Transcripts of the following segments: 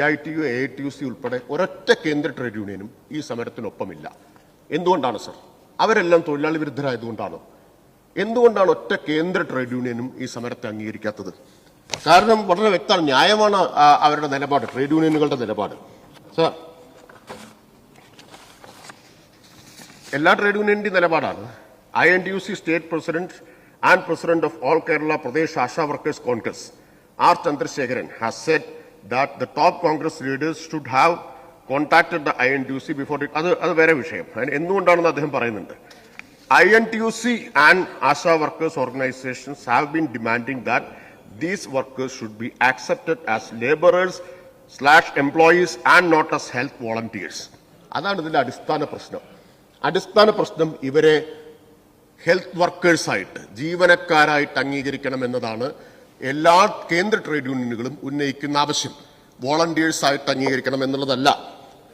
CITU, AITUC ഉൾപ്പെടെ ഒരൊറ്റ കേന്ദ്ര ട്രേഡ് യൂണിയനും ഈ സമരത്തിനൊപ്പമില്ല. എന്തുകൊണ്ടാണ് സർ? അവരെല്ലാം തൊഴിലാളി വിരുദ്ധരായതുകൊണ്ടാണ്. എന്തുകൊണ്ടാണ് ഒറ്റ കേന്ദ്ര ട്രേഡ് യൂണിയനും ഈ സമരത്തെ അംഗീകരിക്കാത്തത്? കാരണം വളരെ വ്യക്തമാണ്, ന്യായമാണ് അവരുടെ നിലപാട്, ട്രേഡ് യൂണിയനുകളുടെ നിലപാട്. സർ, എല്ലാ ട്രേഡ് യൂണിയന്റെയും നിലപാടാണ്. INTUC state president and President of All Kerala Pradesh Asha Workers Congress, R. Chandrasekharan, has said that the top Congress leaders should have contacted the INTUC before it. അത് വേറെ വിഷയം. എന്തുകൊണ്ടാണെന്ന് അദ്ദേഹം പറയുന്നുണ്ട്. INTUC and Asha Workers organizations have been demanding that these workers should be accepted as laborers/employees and not as health volunteers. അതാണ് ഇതിന്റെ അടിസ്ഥാന പ്രശ്നം. ഇവരെ ഹെൽത്ത് വർക്കേഴ്സായിട്ട്, ജീവനക്കാരായിട്ട് അംഗീകരിക്കണം എന്നതാണ് എല്ലാ കേന്ദ്ര ട്രേഡ് യൂണിയനുകളും ഉന്നയിക്കുന്ന ആവശ്യം. വോളണ്ടിയേഴ്സായിട്ട് അംഗീകരിക്കണം എന്നുള്ളതല്ല.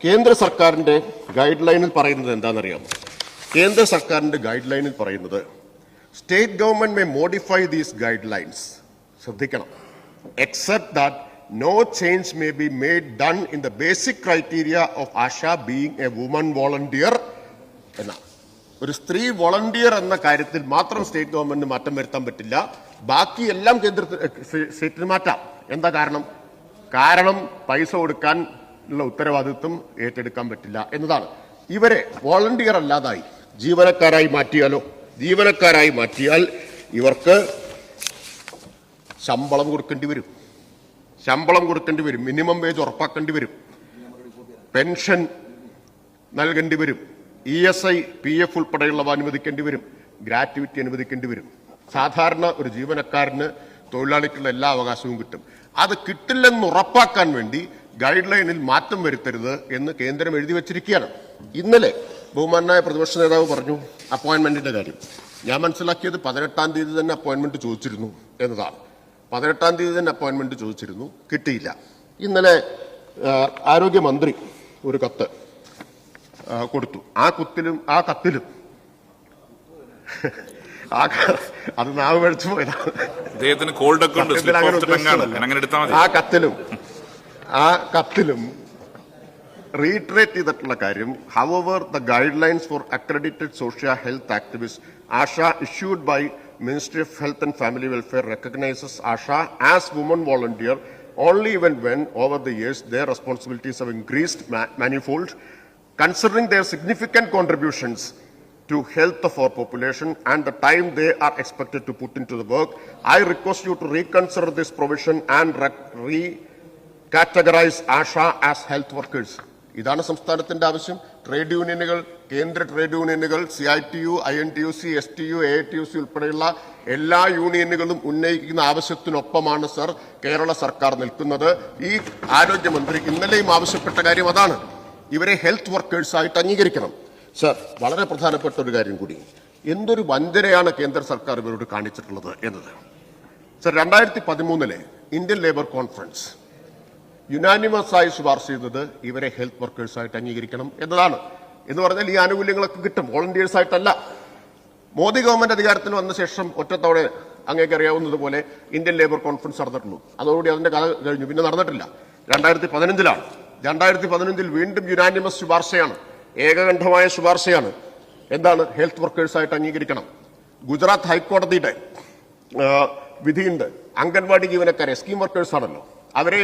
കേന്ദ്ര സർക്കാരിന്റെ ഗൈഡ് ലൈനിൽ പറയുന്നത് എന്താണെന്നറിയാമോ? കേന്ദ്ര സർക്കാരിന്റെ ഗൈഡ് ലൈനിൽ പറയുന്നത് state government may modify these guidelines, ശ്രദ്ധിക്കണം, except that no change may be made done in the basic criteria of ASHA being a woman volunteer എന്നാണ്. ഒരു സ്ത്രീ വോളണ്ടിയർ എന്ന കാര്യത്തിൽ മാത്രം സ്റ്റേറ്റ് ഗവൺമെന്റിന് മാറ്റം വരുത്താൻ പറ്റില്ല. ബാക്കി എല്ലാം സ്റ്റേറ്റിന് മാറ്റാം. എന്താ കാരണം പൈസ കൊടുക്കാനുള്ള ഉത്തരവാദിത്വം ഏറ്റെടുക്കാൻ പറ്റില്ല എന്നതാണ്. ഇവരെ വോളണ്ടിയർ അല്ലാതായി ജീവനക്കാരായി മാറ്റിയാൽ ഇവർക്ക് ശമ്പളം കൊടുക്കേണ്ടി വരും, മിനിമം വേജ് ഉറപ്പാക്കേണ്ടി വരും, പെൻഷൻ നൽകേണ്ടി വരും, ESI, PF ഉൾപ്പെടെയുള്ളവ അനുവദിക്കേണ്ടി വരും, ഗ്രാറ്റുവിറ്റി അനുവദിക്കേണ്ടി വരും. സാധാരണ ഒരു ജീവനക്കാരന് തൊഴിലാളിക്കുള്ള എല്ലാ അവകാശവും കിട്ടും. അത് കിട്ടില്ലെന്ന് ഉറപ്പാക്കാൻ വേണ്ടി ഗൈഡ് ലൈനിൽ മാറ്റം വരുത്തരുത് എന്ന് കേന്ദ്രം എഴുതി വച്ചിരിക്കുകയാണ്. ഇന്നലെ ബഹുമാനായ പ്രതിപക്ഷ നേതാവ് പറഞ്ഞു അപ്പോയിന്റ്മെന്റിന്റെ കാര്യം. ഞാൻ മനസ്സിലാക്കിയത് 18-ാം തീയതി തന്നെ അപ്പോയിന്റ്മെന്റ് ചോദിച്ചിരുന്നു എന്നതാണ്. 18-ാം തീയതി തന്നെ അപ്പോയിന്റ്മെന്റ് ചോദിച്ചിരുന്നു, കിട്ടിയില്ല. ഇന്നലെ ആരോഗ്യമന്ത്രി ഒരു കത്ത് കൊടുത്തു. ആ കത്തിലും അത് നാവ് കഴിച്ചു പോയതാണ്. ആ കത്തിലും റീട്രേറ്റ് ചെയ്തിട്ടുള്ള കാര്യം, however the guidelines for accredited social health activists ASHA issued by Ministry of Health and Family Welfare recognizes ASHA as women volunteer only when over the years their responsibilities have increased manifold. Considering their significant contributions to health of our population and the time they are expected to put into the work, I request you to reconsider this provision and recategorize ASHA as health workers. ഇതാണ് സംസ്ഥാനത്തിന്റെ ആവശ്യം. Trade യൂണിയനുകൾ, കേന്ദ്ര trade യൂണിയനുകൾ, CITU, INTUC, STU, AITUC ഉൾപ്പെടെയുള്ള എല്ലാ യൂണിയനുകളും ഉന്നയിക്കുന്ന ആവശ്യത്തിനൊപ്പമാണ് sir Kerala സർക്കാർ നിൽക്കുന്നത്. ഈ ആരോഗ്യമന്ത്രി ഇന്നലെയും ആവശ്യപ്പെട്ട കാര്യം അതാണ്, ഇവരെ ഹെൽത്ത് വർക്കേഴ്സായിട്ട് അംഗീകരിക്കണം. സർ, വളരെ പ്രധാനപ്പെട്ട ഒരു കാര്യം കൂടി, എന്തൊരു വഞ്ചനയാണ് കേന്ദ്ര സർക്കാർ ഇവരോട് കാണിച്ചിട്ടുള്ളത് എന്നത്. സർ, 2013 ഇന്ത്യൻ ലേബർ കോൺഫറൻസ് യുനാനിമസായി ശുപാർശ ചെയ്തത് ഇവരെ ഹെൽത്ത് വർക്കേഴ്സായിട്ട് അംഗീകരിക്കണം എന്നതാണ്. എന്ന് പറഞ്ഞാൽ ഈ ആനുകൂല്യങ്ങളൊക്കെ കിട്ടും, വോളണ്ടിയേഴ്സായിട്ടല്ല. മോദി ഗവൺമെന്റ് അധികാരത്തിൽ വന്ന ശേഷം ഒറ്റത്തവണ അങ്ങേക്ക് അറിയാവുന്നതുപോലെ ഇന്ത്യൻ ലേബർ കോൺഫറൻസ് നടന്നിട്ടുള്ളൂ. അതോടുകൂടി അതിന്റെ കഥ കഴിഞ്ഞു, പിന്നെ നടന്നിട്ടില്ല. 2015 2015 വീണ്ടും യുനാനിമസ് ശുപാർശയാണ്, ഏകകണ്ഠമായ ശുപാർശയാണ്. എന്താണ്? ഹെൽത്ത് വർക്കേഴ്സായിട്ട് അംഗീകരിക്കണം. ഗുജറാത്ത് ഹൈക്കോടതിയുടെ വിധിയുണ്ട്, അംഗൻവാടി ജീവനക്കാരെ, സ്കീം വർക്കേഴ്സ് ആണല്ലോ, അവരെ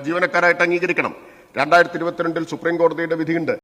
ജീവനക്കാരായിട്ട് അംഗീകരിക്കണം. 2022 സുപ്രീം കോടതിയുടെ വിധിയുണ്ട്.